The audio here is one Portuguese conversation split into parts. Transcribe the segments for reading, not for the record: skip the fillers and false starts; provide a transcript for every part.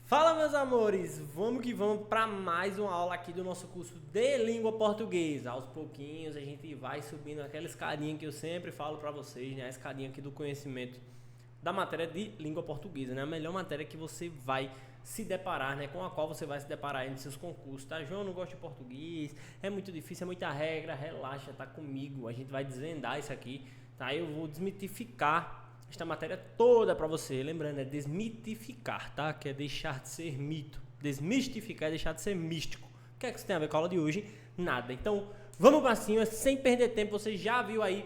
Fala, meus amores, vamos que vamos para mais uma aula aqui do nosso curso de língua portuguesa. Aos pouquinhos a gente vai subindo aquela escadinha que eu sempre falo para vocês, né? A escadinha aqui do conhecimento da matéria de língua portuguesa, né? A melhor matéria que você vai se deparar, né? Com a qual você vai se deparar aí nos seus concursos, tá? João, não gosto de português, é muito difícil, é muita regra, relaxa, tá comigo. A gente vai desvendar isso aqui, tá? Eu vou desmitificar esta matéria toda para você, lembrando, é desmitificar, tá? Que é deixar de ser mito. Desmistificar é deixar de ser místico. O que é que isso tem a ver com a aula de hoje? Nada. Então, vamos para cima, sem perder tempo. Você já viu aí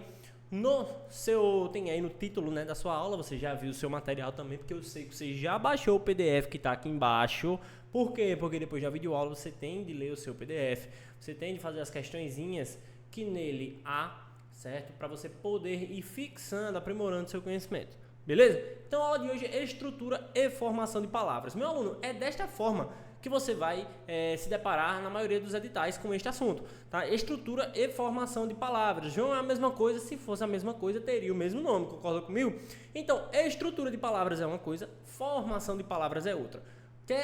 no seu, tem aí no título, né, da sua aula, você já viu o seu material também, porque eu sei que você já baixou o PDF que está aqui embaixo. Por quê? Porque depois da videoaula você tem de ler o seu PDF, você tem de fazer as questõezinhas que nele há, certo? Para você poder ir fixando, aprimorando seu conhecimento. Beleza? Então a aula de hoje é estrutura e formação de palavras. Meu aluno, é desta forma que você vai se deparar na maioria dos editais com este assunto, tá? Estrutura e formação de palavras. João, é a mesma coisa, se fosse a mesma coisa teria o mesmo nome, concorda comigo? Então, estrutura de palavras é uma coisa, formação de palavras é outra.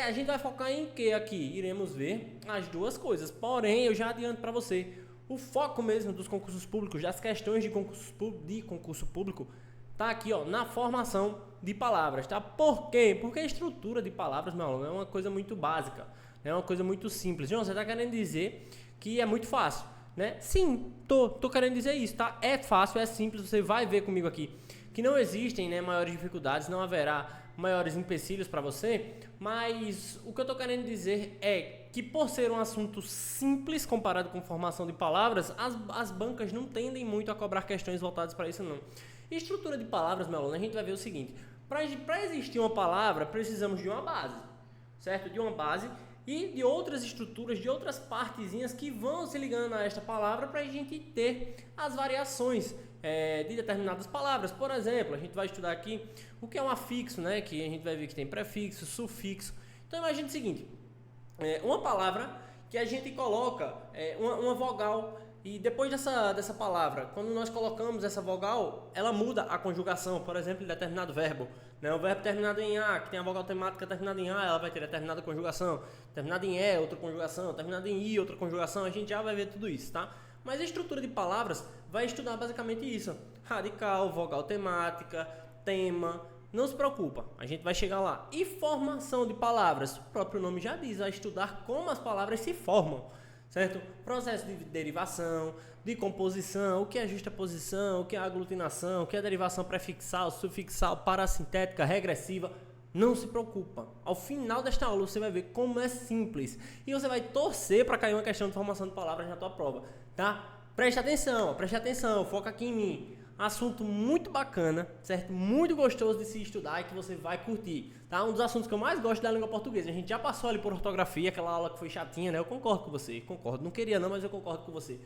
A gente vai focar em que aqui? Iremos ver as duas coisas, porém eu já adianto para você, o foco mesmo dos concursos públicos, das questões de concurso público, tá aqui, ó, na formação de palavras, tá? Por quê? Porque a estrutura de palavras, meu aluno, é uma coisa muito básica, é uma coisa muito simples. João, você tá querendo dizer que é muito fácil, né? Sim, tô querendo dizer isso, tá? É fácil, é simples, você vai ver comigo aqui que não existem, né, maiores dificuldades, não haverá maiores empecilhos para você, mas o que eu estou querendo dizer é que por ser um assunto simples comparado com formação de palavras, as bancas não tendem muito a cobrar questões voltadas para isso não. Estrutura de palavras, meu aluno, a gente vai ver o seguinte, para existir uma palavra precisamos de uma base, certo? De uma base e de outras estruturas, de outras partezinhas que vão se ligando a esta palavra para a gente ter as variações de determinadas palavras. Por exemplo, a gente vai estudar aqui o que é um afixo, né? Que a gente vai ver que tem prefixo, sufixo. Então imagine o seguinte, uma palavra que a gente coloca uma vogal e depois dessa palavra, quando nós colocamos essa vogal, ela muda a conjugação, por exemplo, de determinado verbo. Né? O verbo terminado em A, que tem a vogal temática terminada em A, ela vai ter determinada conjugação. Terminado em E, outra conjugação. Terminado em I, outra conjugação. A gente já vai ver tudo isso, tá? Mas a estrutura de palavras vai estudar basicamente isso. Radical, vogal temática, tema. Não se preocupa, a gente vai chegar lá. E formação de palavras? O próprio nome já diz, vai estudar como as palavras se formam. Certo? Processo de derivação, de composição, o que é justaposição, o que é aglutinação, o que é derivação prefixal, sufixal, parassintética, regressiva. Não se preocupa. Ao final desta aula você vai ver como é simples. E você vai torcer para cair uma questão de formação de palavras na tua prova. Tá? Preste atenção, foca aqui em mim. Assunto muito bacana, certo? Muito gostoso de se estudar e que você vai curtir, tá? Um dos assuntos que eu mais gosto da língua portuguesa. A gente já passou ali por ortografia, aquela aula que foi chatinha, né? Eu concordo com você, concordo. Não queria não, mas eu concordo com você.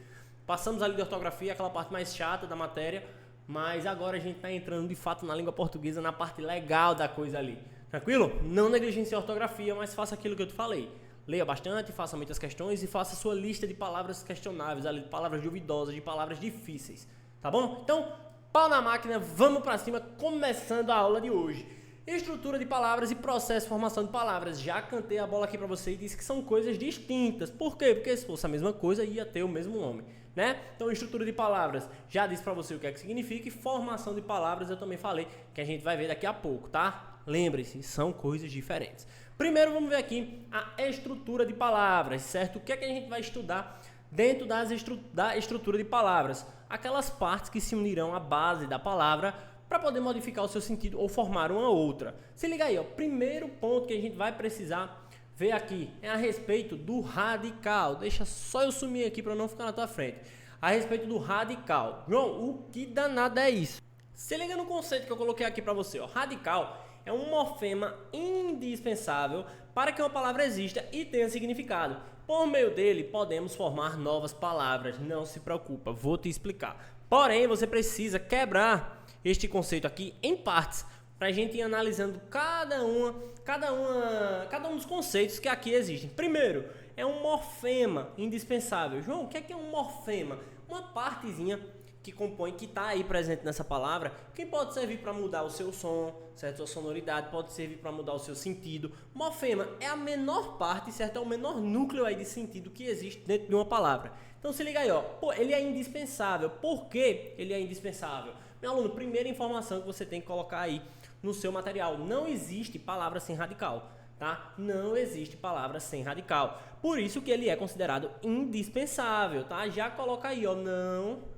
Passamos ali de ortografia, aquela parte mais chata da matéria, mas agora a gente tá entrando de fato na língua portuguesa, na parte legal da coisa ali. Tranquilo? Não negligencie a ortografia, mas faça aquilo que eu te falei. Leia bastante, faça muitas questões e faça sua lista de palavras questionáveis, ali, de palavras duvidosas, de palavras difíceis. Tá bom? Então, pau na máquina, vamos pra cima, começando a aula de hoje. Estrutura de palavras e processo de formação de palavras. Já cantei a bola aqui pra você e disse que são coisas distintas. Por quê? Porque se fosse a mesma coisa, ia ter o mesmo nome, né? Então, estrutura de palavras, já disse pra você o que é que significa. E formação de palavras, eu também falei, que a gente vai ver daqui a pouco, tá? Lembre-se, são coisas diferentes. Primeiro, vamos ver aqui a estrutura de palavras, certo? O que é que a gente vai estudar dentro da estrutura de palavras? Aquelas partes que se unirão à base da palavra para poder modificar o seu sentido ou formar uma outra. Se liga aí, ó. Primeiro ponto que a gente vai precisar ver aqui é a respeito do radical. Deixa só eu sumir aqui para não ficar na tua frente. A respeito do radical. João, o que danado é isso? Se liga no conceito que eu coloquei aqui para você, ó. Radical é um morfema indispensável para que uma palavra exista e tenha significado. Por meio dele, podemos formar novas palavras. Não se preocupa, vou te explicar. Porém, você precisa quebrar este conceito aqui em partes, para a gente ir analisando cada um dos conceitos que aqui existem. Primeiro, é um morfema indispensável. João, o que é um morfema? Uma partezinha que compõem, que está aí presente nessa palavra, que pode servir para mudar o seu som, certo? Sua sonoridade, pode servir para mudar o seu sentido. Morfema é a menor parte, certo? É o menor núcleo aí de sentido que existe dentro de uma palavra. Então se liga aí, ó. Pô, ele é indispensável. Por que ele é indispensável? Meu aluno, primeira informação que você tem que colocar aí no seu material: não existe palavra sem radical, tá? Não existe palavra sem radical. Por isso que ele é considerado indispensável, tá? Já coloca aí, ó, não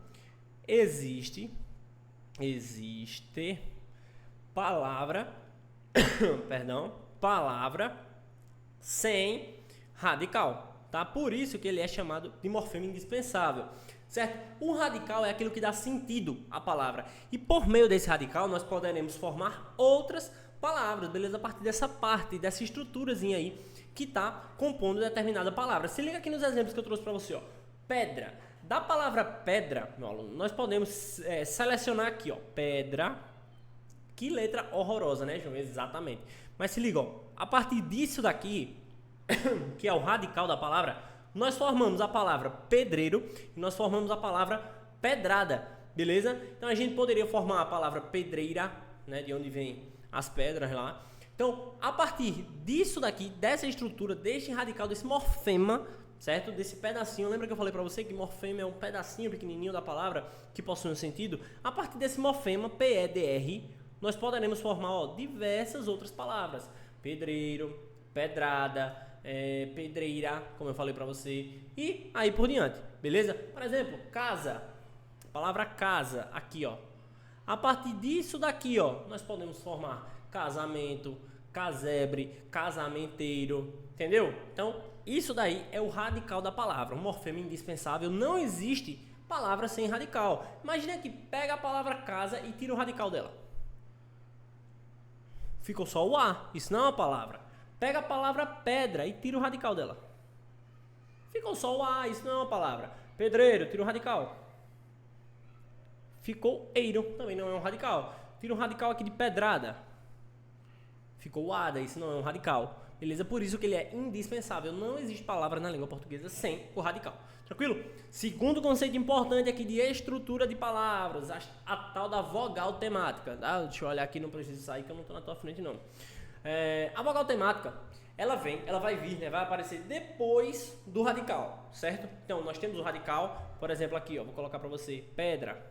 existe palavra, perdão, palavra sem radical, tá? Por isso que ele é chamado de morfema indispensável, certo? Um radical é aquilo que dá sentido à palavra, e por meio desse radical nós poderemos formar outras palavras, beleza? A partir dessa parte, dessa estruturazinha aí que tá compondo determinada palavra. Se liga aqui nos exemplos que eu trouxe para você, ó. Pedra. Da palavra pedra, meu aluno, nós podemos selecionar aqui, ó, pedra. Que letra horrorosa, né, João? Exatamente. Mas se liga, ó, a partir disso daqui, que é o radical da palavra, nós formamos a palavra pedreiro e nós formamos a palavra pedrada, beleza? Então a gente poderia formar a palavra pedreira, né, de onde vem as pedras lá. Então, a partir disso daqui, dessa estrutura, desse radical, desse morfema, certo? Desse pedacinho, lembra que eu falei para você que morfema é um pedacinho pequenininho da palavra que possui um sentido? A partir desse morfema, P-E-D-R, nós poderemos formar, ó, diversas outras palavras. Pedreiro, pedrada, pedreira, como eu falei para você, e aí por diante, beleza? Por exemplo, casa, a palavra casa, aqui, ó. A partir disso daqui, ó, nós podemos formar casamento, casebre, casamenteiro, entendeu? Então, isso daí é o radical da palavra, um morfema indispensável. Não existe palavra sem radical. Imagina que pega a palavra casa e tira o radical dela. Ficou só o A, isso não é uma palavra. Pega a palavra pedra e tira o radical dela. Ficou só o A, isso não é uma palavra. Pedreiro, tira o radical. Ficou eiro, também não é um radical. Tira um radical aqui de pedrada. Ficou o ada, isso não é um radical. Beleza? Por isso que ele é indispensável. Não existe palavra na língua portuguesa sem o radical. Tranquilo? Segundo conceito importante aqui de estrutura de palavras, a tal da vogal temática. Tá? Deixa eu olhar aqui, não preciso sair que eu não estou na tua frente não. A vogal temática, ela vai vir, né? Vai aparecer depois do radical, certo? Então, nós temos o radical, por exemplo, aqui, ó, vou colocar para você, pedra,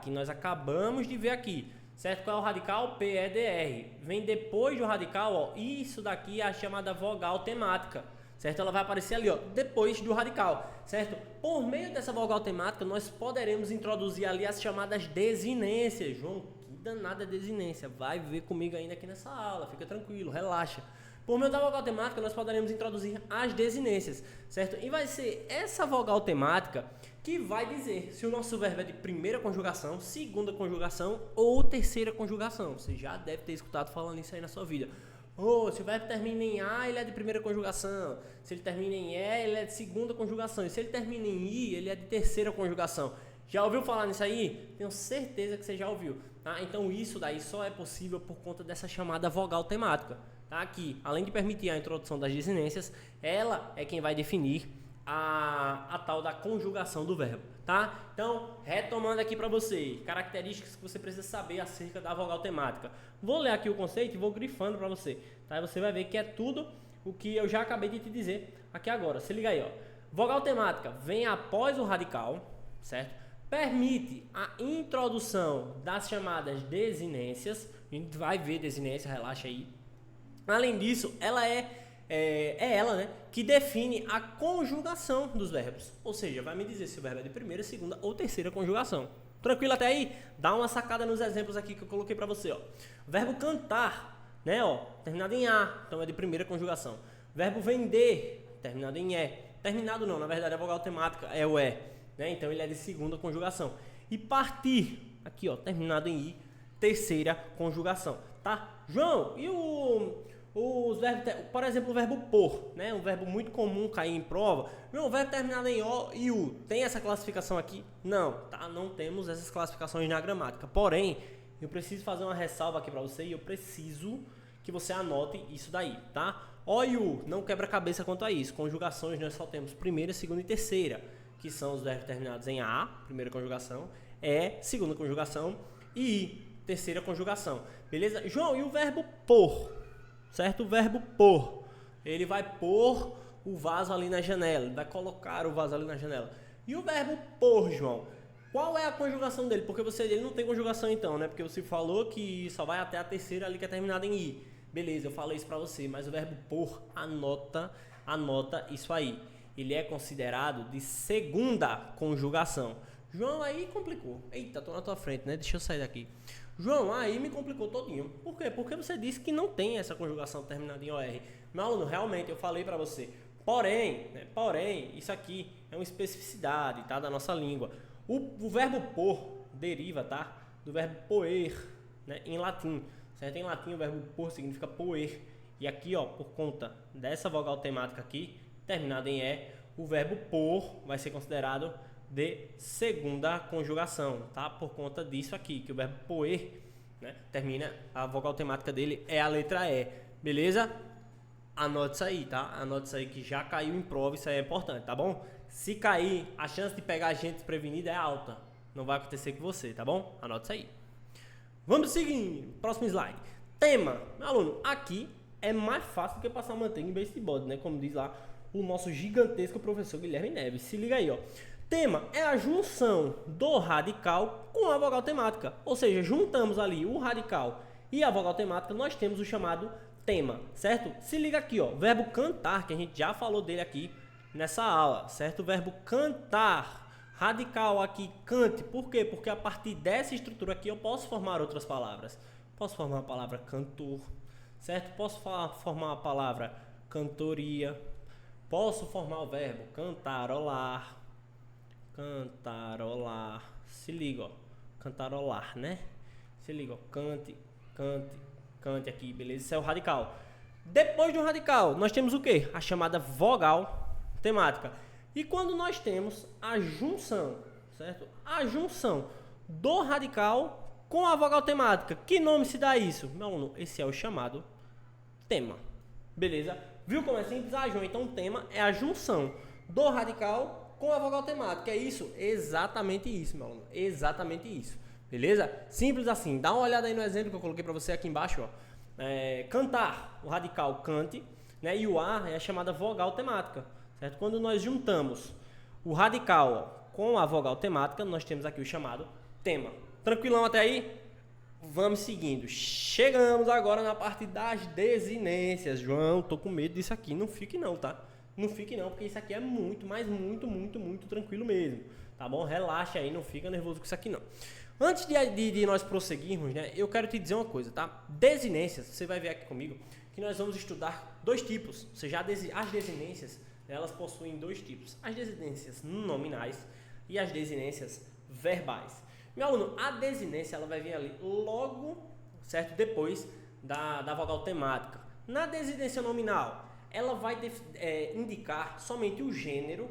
que nós acabamos de ver aqui, certo? Qual é o radical? P-E-D-R. Vem depois do radical, ó, isso daqui é a chamada vogal temática, certo? Ela vai aparecer ali, ó, depois do radical, certo? Por meio dessa vogal temática, nós poderemos introduzir ali as chamadas desinências. João, que danada desinência, vai ver comigo ainda aqui nessa aula, fica tranquilo, relaxa. Por meio da vogal temática, nós poderemos introduzir as desinências, certo? E vai ser essa vogal temática que vai dizer se o nosso verbo é de primeira conjugação, segunda conjugação ou terceira conjugação. Você já deve ter escutado falando isso aí na sua vida. Se o verbo termina em A, ele é de primeira conjugação. Se ele termina em E, ele é de segunda conjugação. E se ele termina em I, ele é de terceira conjugação. Já ouviu falar nisso aí? Tenho certeza que você já ouviu. Tá? Então isso daí só é possível por conta dessa chamada vogal temática. Tá? Que, além de permitir a introdução das desinências, ela é quem vai definir a tal da conjugação do verbo, tá? Então, retomando aqui para você, características que você precisa saber acerca da vogal temática. Vou ler aqui o conceito e vou grifando para você, tá? E você vai ver que é tudo o que eu já acabei de te dizer aqui agora. Se liga aí, ó. Vogal temática vem após o radical, certo? Permite a introdução das chamadas desinências. A gente vai ver desinência, relaxa aí. Além disso, ela é ela, né, que define a conjugação dos verbos. Ou seja, vai me dizer se o verbo é de primeira, segunda ou terceira conjugação. Tranquilo até aí? Dá uma sacada nos exemplos aqui que eu coloquei para você, ó. Verbo cantar, né, ó, terminado em A, então é de primeira conjugação. Verbo vender, terminado em E. Terminado não, na verdade a vogal temática é o E, né? Então ele é de segunda conjugação. E partir, aqui, ó, terminado em I, terceira conjugação, tá? João, e os verbos, por exemplo, o verbo por, né? Um verbo muito comum cair em prova. O verbo terminado em O e U, tem essa classificação aqui? Não, tá? Não temos essas classificações na gramática. Porém, eu preciso fazer uma ressalva aqui para você e eu preciso que você anote isso daí, tá? O e U, não quebra cabeça quanto a isso. Conjugações nós só temos primeira, segunda e terceira. que são os verbos terminados em A, primeira conjugação, E, segunda conjugação, e I, terceira conjugação. Beleza? João, e o verbo pôr? Certo? O verbo pôr. Ele vai pôr o vaso ali na janela, ele vai colocar o vaso ali na janela. E o verbo pôr, João? Qual é a conjugação dele? Porque ele não tem conjugação então, né? Porque você falou que só vai até a terceira ali que é terminada em I. Beleza, eu falei isso pra você, mas o verbo pôr, anota isso aí. Ele é considerado de segunda conjugação. João, aí complicou. Eita, tô na tua frente, né? Deixa eu sair daqui. João, aí me complicou todinho. Por quê? Porque você disse que não tem essa conjugação terminada em OR. Meu aluno, realmente, eu falei pra você. Porém, isso aqui é uma especificidade, tá? Da nossa língua. O verbo pôr deriva, tá? Do verbo poer, né? Em latim. Certo? Em latim, o verbo pôr significa poer. E aqui, ó, por conta dessa vogal temática aqui, terminada em E, o verbo pôr vai ser considerado de segunda conjugação, tá? Por conta disso aqui, que o verbo poer, né, termina, a vogal temática dele é a letra E, beleza? Anote isso aí, tá? Anote isso aí que já caiu em prova, isso aí é importante, tá bom? Se cair, a chance de pegar a gente desprevenida é alta. Não vai acontecer com você, tá bom? Anote isso aí. Vamos seguir. Próximo slide. Tema. Meu aluno, aqui é mais fácil do que passar manteiga em baseball, né? Como diz lá o nosso gigantesco professor Guilherme Neves. Se liga aí, ó. Tema é a junção do radical com a vogal temática. Ou seja, juntamos ali o radical e a vogal temática, nós temos o chamado tema, certo? Se liga aqui, ó. Verbo cantar, que a gente já falou dele aqui nessa aula, certo? O verbo cantar. Radical aqui, cante. Por quê? Porque a partir dessa estrutura aqui eu posso formar outras palavras. Posso formar a palavra cantor, certo? Posso formar a palavra cantoria. Posso formar o verbo cantarolar. Cantarolar. Se liga, ó. Cantarolar, né? Se liga, ó. Cante, cante, cante aqui, beleza? Isso é o radical. Depois do radical, nós temos o quê? A chamada vogal temática. E quando nós temos a junção, certo? A junção do radical com a vogal temática. Que nome se dá isso? Meu aluno, esse é o chamado tema. Beleza? Viu como é simples? Ah, João, então o tema é a junção do radical com a vogal temática. É isso? Exatamente isso, meu aluno. Exatamente isso. Beleza? Simples assim. Dá uma olhada aí no exemplo que eu coloquei para você aqui embaixo, ó. Cantar, o radical cante, né? E o A é a chamada vogal temática. Certo? Quando nós juntamos o radical com a vogal temática, nós temos aqui o chamado tema. Tranquilão até aí? Vamos seguindo. Chegamos agora na parte das desinências. João, tô com medo disso aqui. Não fique não, tá? Não fique não, porque isso aqui é muito, mas muito tranquilo mesmo. Tá bom? Relaxa aí, não fica nervoso com isso aqui não. Antes de nós prosseguirmos, né? Eu quero te dizer uma coisa, tá? Desinências, você vai ver aqui comigo que nós vamos estudar dois tipos. Ou seja, as desinências, elas possuem dois tipos. As desinências nominais e as desinências verbais. Meu aluno, a desinência ela vai vir ali logo, certo? Depois da vogal temática. Na desinência nominal, ela vai indicar somente o gênero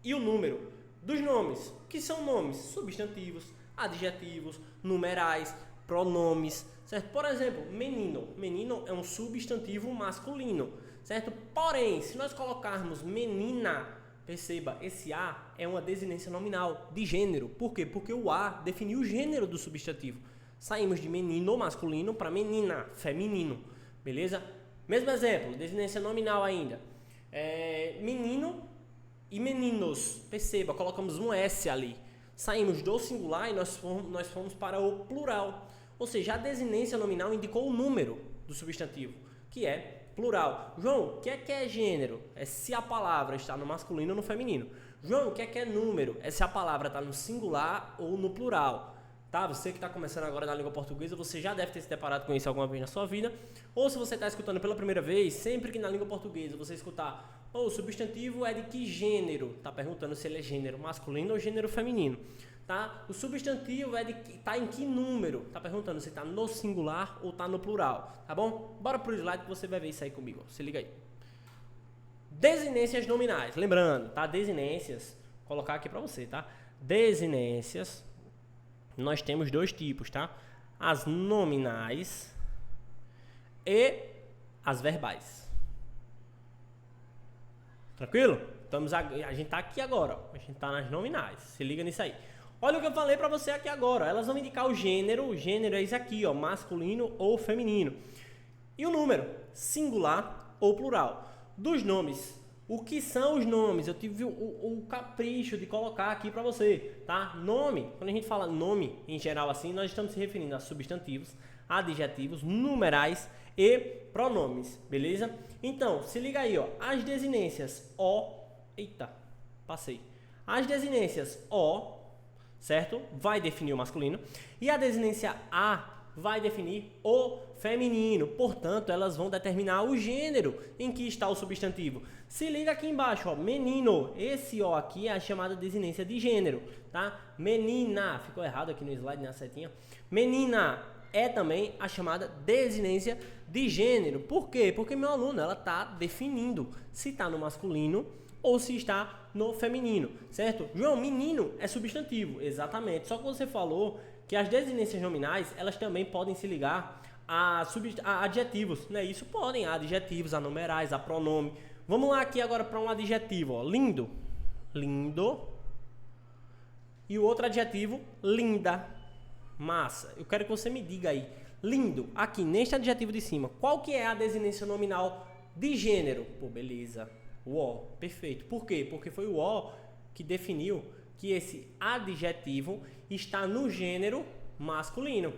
e o número dos nomes, que são nomes substantivos, adjetivos, numerais, pronomes, certo? Por exemplo, menino. Menino é um substantivo masculino, certo? Porém, se nós colocarmos menina, perceba, esse A é uma desinência nominal de gênero. Por quê? Porque o A definiu o gênero do substantivo. Saímos de menino masculino para menina feminino, beleza? Mesmo exemplo, desinência nominal ainda. Menino e meninos. Perceba, colocamos um S ali. Saímos do singular e nós fomos para o plural. Ou seja, a desinência nominal indicou o número do substantivo, que é plural. João, o que é gênero? É se a palavra está no masculino ou no feminino. João, o que é número? É se a palavra está no singular ou no plural. Tá? Você que está começando agora na língua portuguesa, você já deve ter se deparado com isso alguma vez na sua vida. Ou se você está escutando pela primeira vez, sempre que na língua portuguesa você escutar o substantivo é de que gênero? Está perguntando se ele é gênero masculino ou gênero feminino. Tá? O substantivo é de que está em que número? Está perguntando se está no singular ou está no plural. Tá bom? Bora pro slide que você vai ver isso aí comigo. Se liga aí. Desinências nominais. Lembrando, tá? Desinências. Vou colocar aqui para você, tá? Desinências. Nós temos dois tipos, tá? As nominais e as verbais. Tranquilo? a gente tá aqui agora, ó. A gente tá nas nominais. Se liga nisso aí. Olha o que eu falei pra você aqui agora. Elas vão indicar o gênero é isso aqui, ó, masculino ou feminino. E o número, singular ou plural. Dos nomes, o que são os nomes? Eu tive o capricho de colocar aqui pra você, tá? Nome, quando a gente fala nome em geral assim, nós estamos se referindo a substantivos, adjetivos, numerais e pronomes, beleza? Então, se liga aí, ó, as desinências o, eita, passei. As desinências o, certo? Vai definir o masculino. E a desinência a vai definir o feminino. Portanto, elas vão determinar o gênero em que está o substantivo. Se liga aqui embaixo, ó, menino. Esse o aqui é a chamada desinência de gênero, tá? Menina, ficou errado aqui no slide, na setinha. Menina é também a chamada desinência de gênero. Por quê? Porque meu aluno, ela está definindo se está no masculino ou se está no feminino, certo? João, menino é substantivo, exatamente. Só que você falou que as desinências nominais, elas também podem se ligar a adjetivos, né? Isso podem, a adjetivos, a numerais, a pronome. Vamos lá aqui agora para um adjetivo, ó. Lindo, lindo. E o outro adjetivo, linda, massa. Eu quero que você me diga aí, lindo, aqui neste adjetivo de cima, qual que é a desinência nominal de gênero? Pô, beleza. O O, perfeito. Por quê? Porque foi o O que definiu que esse adjetivo está no gênero masculino.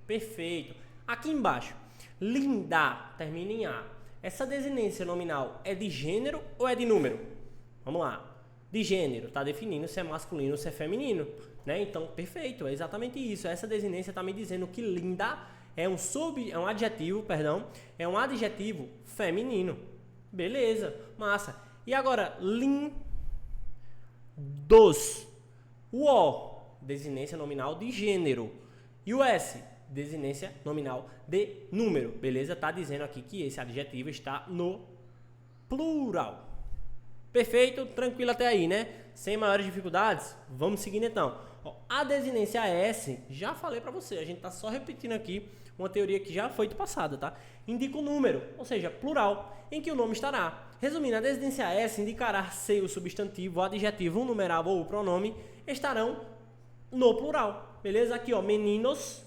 Perfeito. Aqui embaixo, linda, termina em A. Essa desinência nominal é de gênero ou é de número? Vamos lá. De gênero, está definindo se é masculino ou se é feminino, né? Então, perfeito, é exatamente isso. Essa desinência está me dizendo que linda é um adjetivo feminino. Beleza, massa. E agora, lindos. O O, desinência nominal de gênero. E o S, desinência nominal de número. Beleza? Tá dizendo aqui que esse adjetivo está no plural. Perfeito? Tranquilo até aí, né? Sem maiores dificuldades? Vamos seguindo então. Ó, a desinência S, já falei pra você, a gente tá só repetindo aqui uma teoria que já foi passada, tá? Indica o número, ou seja, plural, em que o nome estará. Resumindo, a desinência S indicará se o substantivo, o adjetivo, o numeral ou o pronome estarão no plural. Beleza? Aqui, ó, meninos,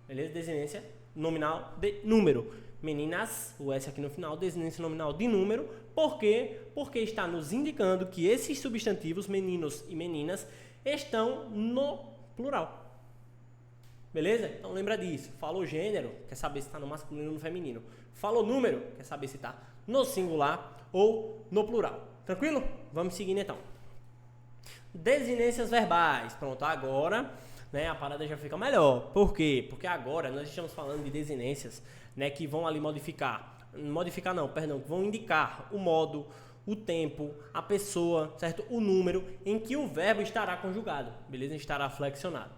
beleza? Desinência nominal de número. Meninas, o S aqui no final, desinência nominal de número. Por quê? Porque está nos indicando que esses substantivos, meninos e meninas, estão no plural. Beleza? Então lembra disso. Falou gênero, quer saber se está no masculino ou no feminino. Falou número, quer saber se está no singular ou no plural. Tranquilo? Vamos seguindo então. Desinências verbais. Pronto, agora, né, a parada já fica melhor. Por quê? Porque agora nós estamos falando de desinências, né, que vão ali que vão indicar o modo, o tempo, a pessoa, certo? O número em que o verbo estará conjugado, beleza? Estará flexionado.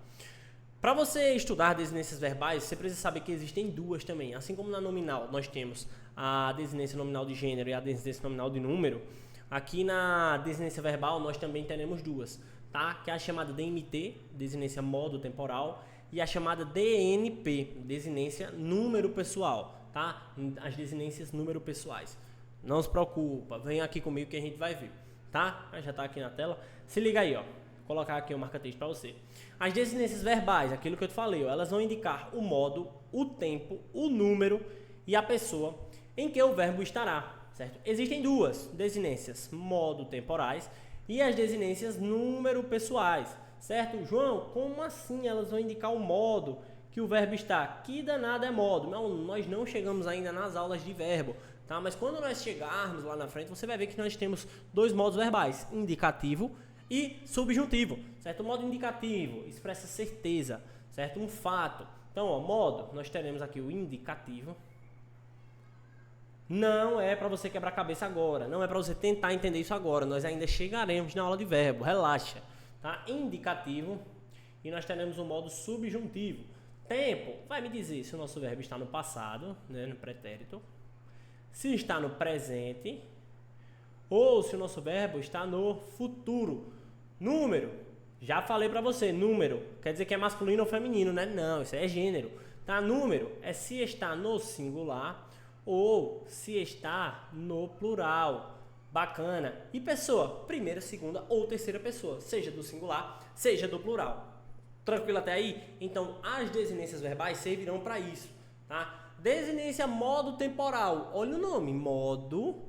Para você estudar desinências verbais, você precisa saber que existem duas também. Assim como na nominal nós temos a desinência nominal de gênero e a desinência nominal de número, aqui na desinência verbal nós também teremos duas, tá? Que é a chamada DMT, desinência modo temporal, e a chamada DNP, desinência número pessoal, tá? As desinências número pessoais. Não se preocupa, vem aqui comigo que a gente vai ver, tá? Já está aqui na tela. Se liga aí, ó. Vou colocar aqui o marca-texto para você. As desinências verbais, aquilo que eu te falei, ó, elas vão indicar o modo, o tempo, o número e a pessoa em que o verbo estará, certo? Existem duas desinências modo temporais e as desinências número pessoais, certo? João, como assim elas vão indicar o modo que o verbo está? Que danado é modo? Não, nós não chegamos ainda nas aulas de verbo, tá? Mas quando nós chegarmos lá na frente, você vai ver que nós temos dois modos verbais, indicativo e subjuntivo, certo? O modo indicativo expressa certeza, certo? Um fato. Então, ó, modo, nós teremos aqui o indicativo. Não é para você quebrar a cabeça agora, não é para você tentar entender isso agora, nós ainda chegaremos na aula de verbo, relaxa, tá? Indicativo e nós teremos o modo subjuntivo. Tempo, vai me dizer se o nosso verbo está no passado, né, no pretérito, se está no presente ou se o nosso verbo está no futuro. Número, já falei para você, número quer dizer que é masculino ou feminino, né? Não, isso é gênero, tá? Número é se está no singular ou se está no plural. bacana. E pessoa, primeira, segunda ou terceira pessoa, seja do singular, seja do plural. Tranquilo até aí? Então, as desinências verbais servirão para isso, tá? Desinência modo temporal. Olha o nome, modo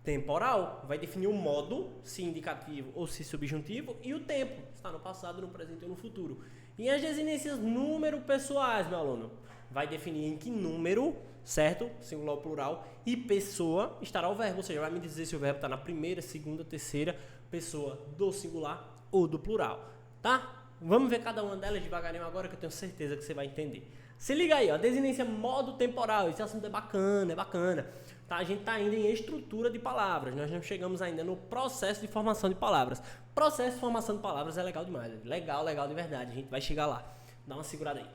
temporal. Vai definir o modo, se indicativo ou se subjuntivo, e o tempo, se está no passado, no presente ou no futuro. E as desinências número pessoais, meu aluno, vai definir em que número, certo? Singular ou plural, e pessoa estará o verbo, ou seja, vai me dizer se o verbo está na primeira, segunda, terceira pessoa do singular ou do plural, tá? Vamos ver cada uma delas devagarinho agora, que eu tenho certeza que você vai entender. Se liga aí, ó, desinência modo temporal. Esse assunto é bacana. Tá? A gente tá ainda em estrutura de palavras. Nós não chegamos ainda no processo de formação de palavras. Processo de formação de palavras é legal demais. Legal de verdade. A gente vai chegar lá. Dá uma segurada aí.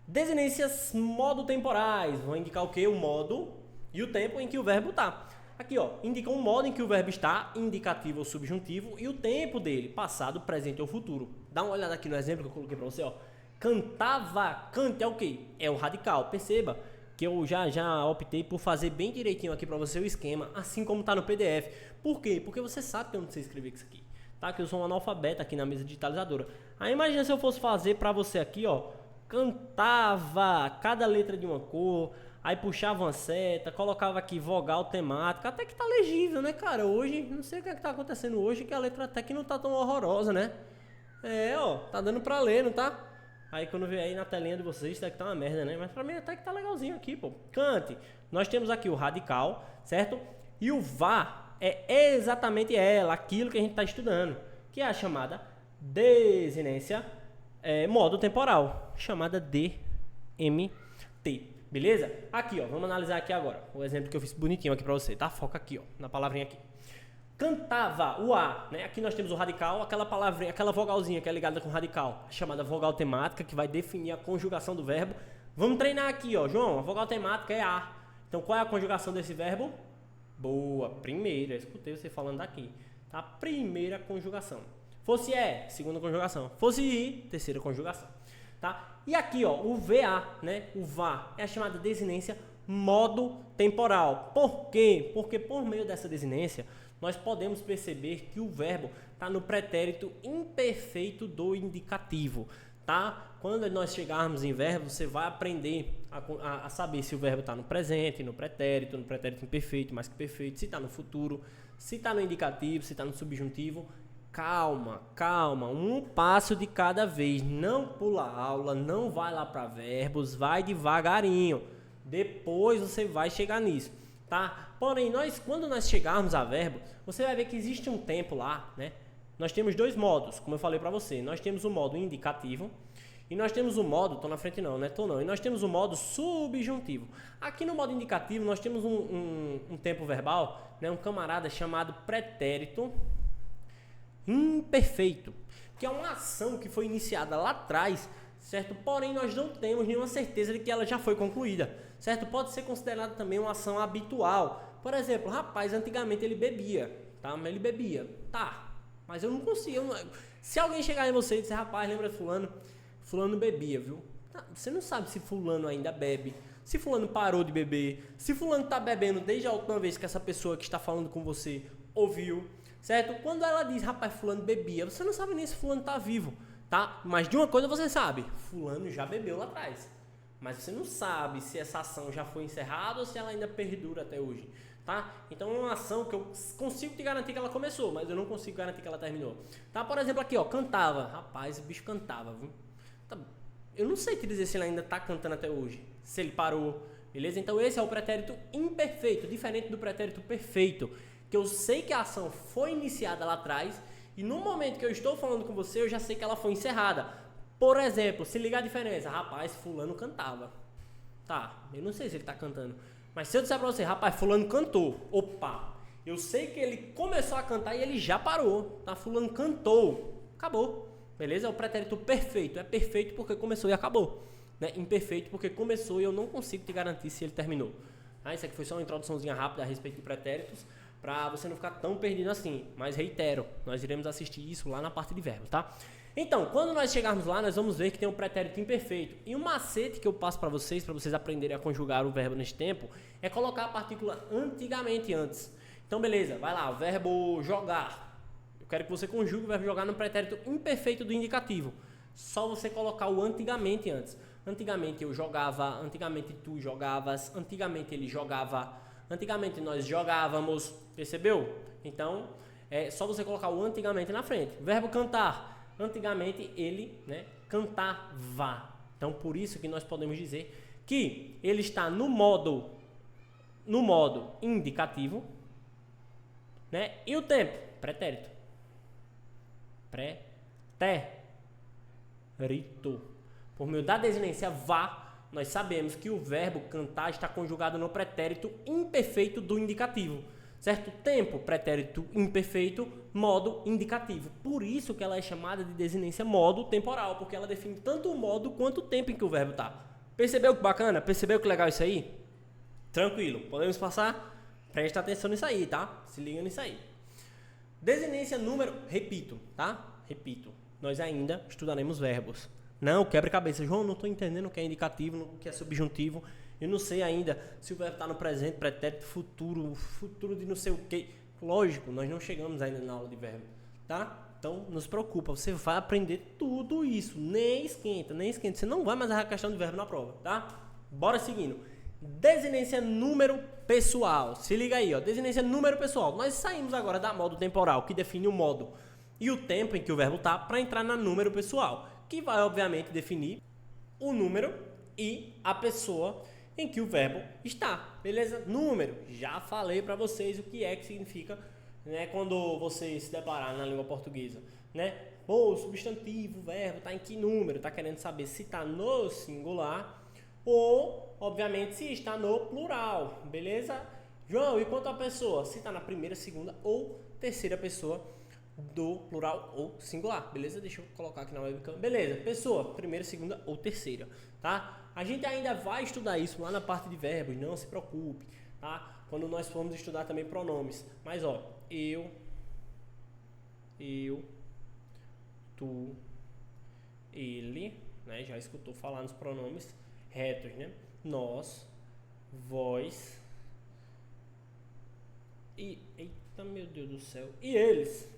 Desinências modo temporais. Vão indicar o quê? O modo e o tempo em que o verbo tá. Aqui, ó, indica um modo em que o verbo está, indicativo ou subjuntivo, e o tempo dele, passado, presente ou futuro. Dá uma olhada aqui no exemplo que eu coloquei para você, ó. Cantava, cante é o quê? É o radical. Perceba que eu já optei por fazer bem direitinho aqui para você o esquema, assim como tá no PDF. Por quê? Porque você sabe que eu não sei escrever isso aqui, tá? Que eu sou um analfabeto aqui na mesa digitalizadora. Aí imagina se eu fosse fazer para você aqui, ó, cantava cada letra de uma cor, aí puxava uma seta, colocava aqui vogal temática, até que tá legível, né, cara? Hoje, não sei o que é que tá acontecendo hoje, que a letra até que não tá tão horrorosa, né? É, ó, tá dando pra ler, não tá? Aí quando vê aí na telinha de vocês, até que tá uma merda, né? Mas pra mim até que tá legalzinho aqui, pô. Cante. Nós temos aqui o radical, certo? E o vá é exatamente ela, aquilo que a gente tá estudando, que é a chamada desinência modo temporal, chamada DMT. Beleza? Aqui, ó, vamos analisar aqui agora o exemplo que eu fiz bonitinho aqui pra você, tá? Foca aqui, ó, na palavrinha aqui. Cantava, o A, né? Aqui nós temos o radical, aquela palavrinha, aquela vogalzinha que é ligada com o radical, chamada vogal temática, que vai definir a conjugação do verbo. Vamos treinar aqui, ó, João, a vogal temática é A. Então, qual é a conjugação desse verbo? Boa, primeira, escutei você falando daqui, tá? Primeira conjugação. Fosse segunda conjugação. Fosse I, terceira conjugação, tá? E aqui, ó, o VA, né? O VA é a chamada desinência modo temporal. Por quê? Porque por meio dessa desinência, nós podemos perceber que o verbo está no pretérito imperfeito do indicativo, tá? Quando nós chegarmos em verbo, você vai aprender a saber se o verbo está no presente, no pretérito imperfeito, mais que perfeito, se está no futuro, se está no indicativo, se está no subjuntivo. Calma, um passo de cada vez. Não pula a aula, não vai lá para verbos, vai devagarinho. Depois você vai chegar nisso, tá? Porém, quando nós chegarmos a verbo, você vai ver que existe um tempo lá, né? Nós temos dois modos, como eu falei para você. Nós temos o modo indicativo e nós temos o modo, tô na frente não, né? Tô não. E nós temos o modo subjuntivo. Aqui no modo indicativo, nós temos um tempo verbal, né? Um camarada chamado pretérito imperfeito, que é uma ação que foi iniciada lá atrás, certo? Porém, nós não temos nenhuma certeza de que ela já foi concluída, certo? Pode ser considerada também uma ação habitual. Por exemplo, rapaz, antigamente ele bebia, tá? Ele bebia, tá? Mas eu não consigo. Se alguém chegar em você e disser, rapaz, lembra de fulano bebia, viu? Tá, você não sabe se fulano ainda bebe, se fulano parou de beber, se fulano tá bebendo desde a última vez que essa pessoa que está falando com você ouviu, certo? Quando ela diz, rapaz, fulano bebia, você não sabe nem se fulano tá vivo, tá? Mas de uma coisa você sabe, fulano já bebeu lá atrás. Mas você não sabe se essa ação já foi encerrada ou se ela ainda perdura até hoje, tá? Então é uma ação que eu consigo te garantir que ela começou, mas eu não consigo garantir que ela terminou, tá? Por exemplo aqui, ó, cantava. Rapaz, o bicho cantava, viu? Tá, eu não sei te dizer se ele ainda tá cantando até hoje, se ele parou, beleza? Então esse é o pretérito imperfeito, diferente do pretérito perfeito, que eu sei que a ação foi iniciada lá atrás e no momento que eu estou falando com você, eu já sei que ela foi encerrada. Por exemplo, se ligar a diferença, rapaz, fulano cantava. Tá, eu não sei se ele tá cantando, mas se eu disser pra você, rapaz, fulano cantou, opa, eu sei que ele começou a cantar e ele já parou, tá? Fulano cantou, acabou, beleza? É o pretérito perfeito, é perfeito porque começou e acabou, né? Imperfeito porque começou e eu não consigo te garantir se ele terminou. Ah, isso aqui foi só uma introduçãozinha rápida a respeito de pretéritos, para você não ficar tão perdido assim. Mas reitero, nós iremos assistir isso lá na parte de verbos, tá? Então, quando nós chegarmos lá, nós vamos ver que tem um pretérito imperfeito. E um macete que eu passo para vocês aprenderem a conjugar o verbo nesse tempo, é colocar a partícula antigamente antes. Então, beleza, vai lá, o verbo jogar. Eu quero que você conjugue o verbo jogar no pretérito imperfeito do indicativo. Só você colocar o antigamente antes. Antigamente eu jogava, antigamente tu jogavas, antigamente ele jogava, antigamente nós jogávamos, percebeu? Então, é só você colocar o antigamente na frente. Verbo cantar, antigamente ele, né, cantava. Então, por isso que nós podemos dizer que ele está no modo indicativo, né? E o tempo, pretérito. Pretérito. Por meio da desinência vá, nós sabemos que o verbo cantar está conjugado no pretérito imperfeito do indicativo. Certo? Tempo, pretérito imperfeito, modo indicativo. Por isso que ela é chamada de desinência modo temporal, porque ela define tanto o modo quanto o tempo em que o verbo está. Percebeu que bacana? Percebeu que legal isso aí? Tranquilo, podemos passar? Presta atenção nisso aí, tá? Se liga nisso aí. Desinência número, repito, tá? Repito, nós ainda estudaremos verbos. Não, quebra-cabeça. João, não estou entendendo o que é indicativo, o que é subjuntivo. Eu não sei ainda se o verbo está no presente, pretérito, futuro de não sei o que. Lógico, nós não chegamos ainda na aula de verbo, tá? Então, não se preocupa, você vai aprender tudo isso. Nem esquenta. Você não vai mais errar a questão de verbo na prova, tá? Bora seguindo. Desinência número pessoal. Se liga aí, ó. Desinência número pessoal. Nós saímos agora da modo temporal, que define o modo e o tempo em que o verbo está, para entrar na número pessoal, que vai, obviamente, definir o número e a pessoa em que o verbo está, beleza? Número, já falei para vocês o que significa, né, quando você se deparar na língua portuguesa, né? Pô, o substantivo, o verbo, está em que número? Está querendo saber se está no singular ou, obviamente, se está no plural, beleza? João, e quanto à pessoa? Se está na primeira, segunda ou terceira pessoa do plural ou singular, beleza? Deixa eu colocar aqui na webcam. Beleza, pessoa, primeira, segunda ou terceira, tá? A gente ainda vai estudar isso lá na parte de verbos, não se preocupe, tá? Quando nós formos estudar também pronomes. Mas, ó, eu, tu, ele, né? Já escutou falar nos pronomes retos, né? Nós, vós e... Eita, meu Deus do céu. E eles.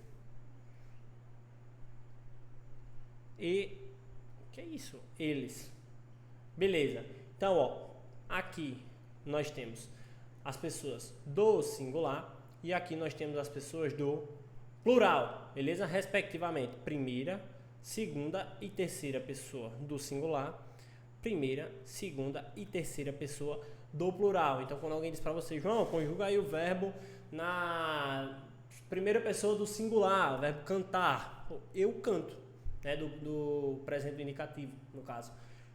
E... que é isso? Eles. Beleza. Então, ó, aqui nós temos as pessoas do singular e aqui nós temos as pessoas do plural, beleza? Respectivamente, primeira, segunda e terceira pessoa do singular, primeira, segunda e terceira pessoa do plural. Então, quando alguém diz para você, João, conjuga aí o verbo na primeira pessoa do singular, o verbo cantar. Eu canto, né? Do presente indicativo, no caso.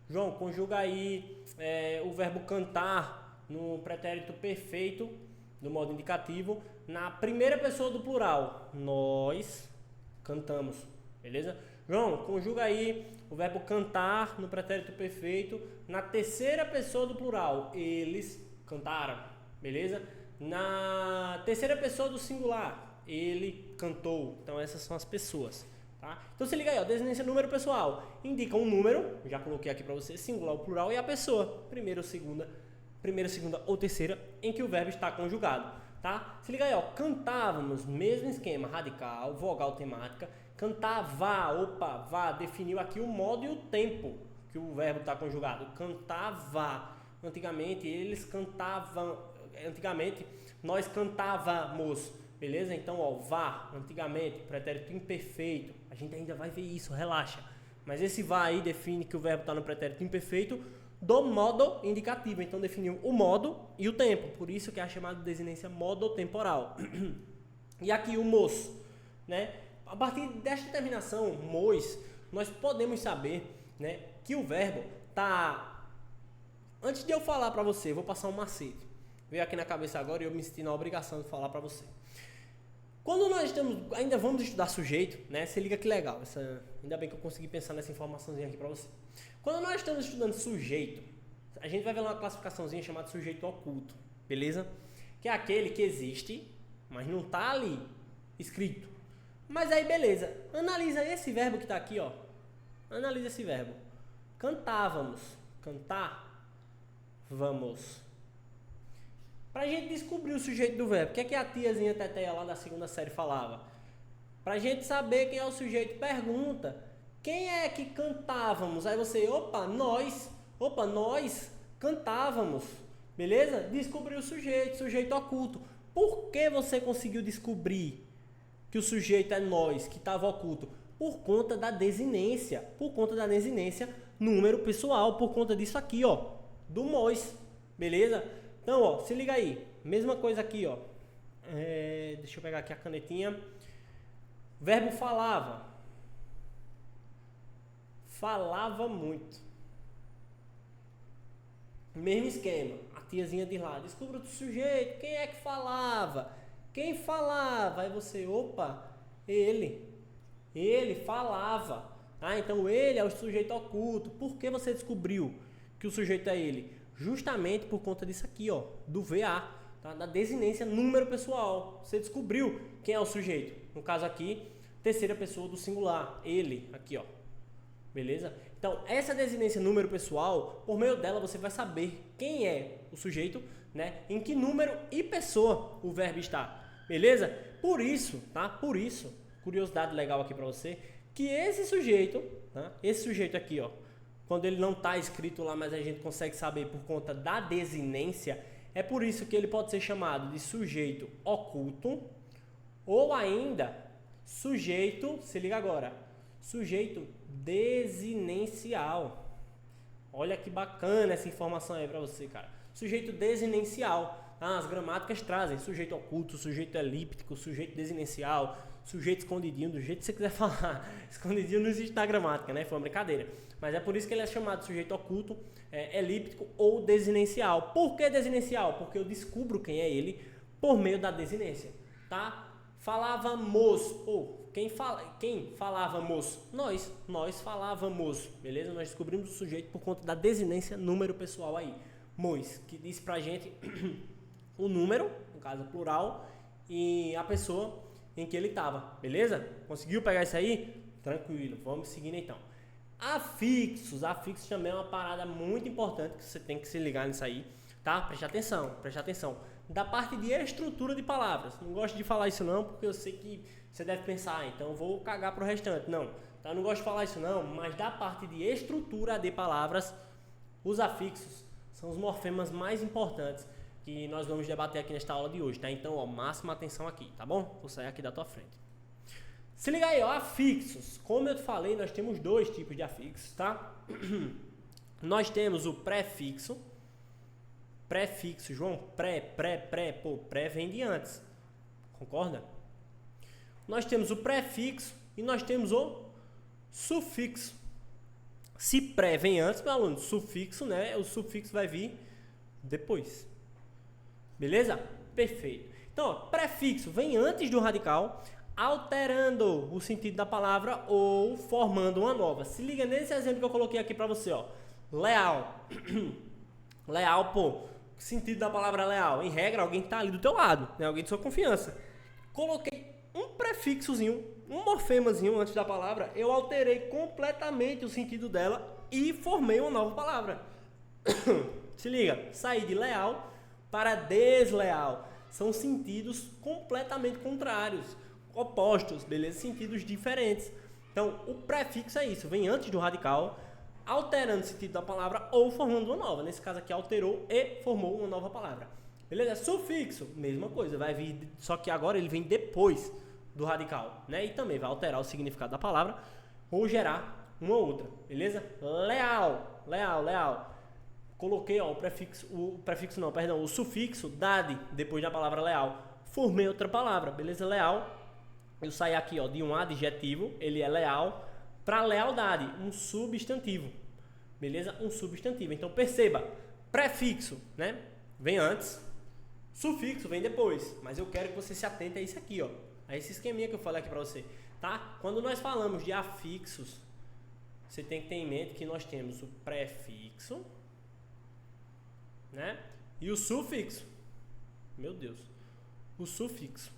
João, conjuga aí o verbo cantar no pretérito perfeito, do modo indicativo, na primeira pessoa do plural. Nós cantamos, beleza? João, conjuga aí o verbo cantar no pretérito perfeito, na terceira pessoa do plural. Eles cantaram, beleza? Na terceira pessoa do singular. Ele cantou. Então, essas são as pessoas. Tá? Então se liga aí, ó, desinência número pessoal indica um número, já coloquei aqui para você, singular ou plural, e a pessoa, primeira, segunda ou terceira, em que o verbo está conjugado, tá? Se liga aí, ó, cantávamos, mesmo esquema, radical, vogal temática, cantava, opa, vá, definiu aqui o modo e o tempo que o verbo está conjugado, cantava, antigamente eles cantavam, antigamente nós cantávamos. Beleza? Então, ó, vá, antigamente, pretérito imperfeito. A gente ainda vai ver isso, relaxa. Mas esse vá aí define que o verbo está no pretérito imperfeito do modo indicativo. Então, definiu o modo e o tempo. Por isso que é chamado de desinência modo-temporal. E aqui o mos, né? A partir desta terminação, mos, nós podemos saber, né, que o verbo está... Antes de eu falar para você, eu vou passar um macete. Veio aqui na cabeça agora e eu me senti na obrigação de falar para você. Quando nós ainda vamos estudar sujeito, né? Se liga que legal. Ainda bem que eu consegui pensar nessa informaçãozinha aqui para você. Quando nós estamos estudando sujeito, a gente vai ver uma classificaçãozinha chamada sujeito oculto, beleza? Que é aquele que existe, mas não está ali escrito. Mas aí, beleza. Analisa esse verbo que está aqui, ó. Analisa esse verbo. Cantávamos. Cantávamos. Pra gente descobrir o sujeito do verbo, o que é que a tiazinha Teteia lá da segunda série falava? Pra gente saber quem é o sujeito, pergunta: quem é que cantávamos? Aí você, nós cantávamos, beleza? Descobriu o sujeito oculto. Por que você conseguiu descobrir que o sujeito é nós, que estava oculto? Por conta da desinência, número pessoal, por conta disso aqui, ó, do nós, beleza? Então, ó, se liga aí, mesma coisa aqui, ó, deixa eu pegar aqui a canetinha, verbo falava muito, mesmo esquema, a tiazinha de lá, descubra o sujeito, quem é que falava? Quem falava? Aí você, ele falava. Então ele é o sujeito oculto. Por que você descobriu que o sujeito é ele? Justamente por conta disso aqui, ó, do VA, tá? Da desinência número pessoal. Você descobriu quem é o sujeito. No caso aqui, terceira pessoa do singular, ele, aqui, ó. Beleza? Então, essa desinência número pessoal, por meio dela você vai saber quem é o sujeito, né? Em que número e pessoa o verbo está. Beleza? Por isso, tá? Curiosidade legal aqui para você, que esse sujeito, tá? Esse sujeito aqui, ó, quando ele não está escrito lá, mas a gente consegue saber por conta da desinência, é por isso que ele pode ser chamado de sujeito oculto ou ainda sujeito, se liga agora, sujeito desinencial. Olha que bacana essa informação aí para você, cara. Sujeito desinencial. As gramáticas trazem sujeito oculto, sujeito elíptico, sujeito desinencial, sujeito escondidinho, do jeito que você quiser falar. Escondidinho não existe na gramática, né? Foi uma brincadeira. Mas é por isso que ele é chamado de sujeito oculto, elíptico ou desinencial. Por que desinencial? Porque eu descubro quem é ele por meio da desinência, tá? Falávamos, quem falávamos? Nós falávamos, beleza? Nós descobrimos o sujeito por conta da desinência número pessoal aí. Que diz pra gente o número, no caso plural, e a pessoa em que ele estava, beleza? Conseguiu pegar isso aí? Tranquilo, vamos seguindo então. Afixos também é uma parada muito importante que você tem que se ligar nisso aí, tá? Preste atenção. Da parte de estrutura de palavras, não gosto de falar isso não, porque eu sei que você deve pensar, então vou cagar pro restante, não. Tá? Eu não gosto de falar isso não, mas da parte de estrutura de palavras, os afixos são os morfemas mais importantes que nós vamos debater aqui nesta aula de hoje, tá? Então, ó, máxima atenção aqui, tá bom? Vou sair aqui da tua frente. Se liga aí, ó, afixos. Como eu te falei, nós temos dois tipos de afixos, tá? Nós temos o prefixo. Prefixo, João, pré vem de antes. Concorda? Nós temos o prefixo e nós temos o sufixo. Se pré vem antes, meu aluno, sufixo, né? O sufixo vai vir depois. Beleza? Perfeito. Então, ó, prefixo vem antes do radical, alterando o sentido da palavra ou formando uma nova. Se liga nesse exemplo que eu coloquei aqui pra você, ó. Leal. Leal, o sentido da palavra leal. Em regra, alguém que tá ali do teu lado, né? Alguém de sua confiança. Coloquei um prefixozinho, um morfemazinho antes da palavra, eu alterei completamente o sentido dela e formei uma nova palavra. Se liga, saí de leal para desleal. São sentidos completamente contrários, opostos, beleza? Sentidos diferentes. Então, o prefixo é isso, vem antes do radical, alterando o sentido da palavra ou formando uma nova. Nesse caso aqui, alterou e formou uma nova palavra. Beleza? Sufixo, mesma coisa, vai vir, só que agora ele vem depois do radical, né? E também vai alterar o significado da palavra ou gerar uma outra, beleza? Leal. Coloquei, ó, o sufixo dade depois da palavra leal. Formei outra palavra, beleza? Leal. Eu saí aqui, ó, de um adjetivo, ele é leal, para lealdade, um substantivo. Beleza? Um substantivo. Então perceba, prefixo, né? Vem antes, sufixo vem depois, mas eu quero que você se atente a isso aqui, ó. A esse esqueminha que eu falei aqui pra você, tá? Quando nós falamos de afixos, você tem que ter em mente que nós temos o prefixo, né? E o sufixo. Meu Deus. O sufixo.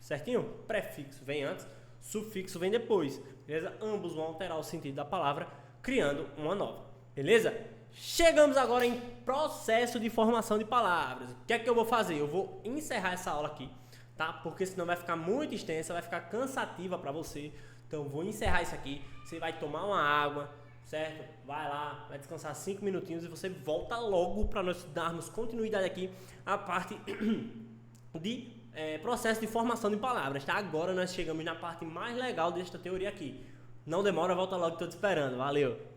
Certinho? Prefixo vem antes, sufixo vem depois. Beleza? Ambos vão alterar o sentido da palavra, criando uma nova. Beleza? Chegamos agora em processo de formação de palavras. O que é que eu vou fazer? Eu vou encerrar essa aula aqui, tá? Porque senão vai ficar muito extensa, vai ficar cansativa para você. Então vou encerrar isso aqui. Você vai tomar uma água, certo? Vai lá, vai descansar 5 minutinhos e você volta logo para nós darmos continuidade aqui à parte de processo de formação de palavras, tá? Agora nós chegamos na parte mais legal desta teoria aqui. Não demora, volta logo, tô te esperando. Valeu!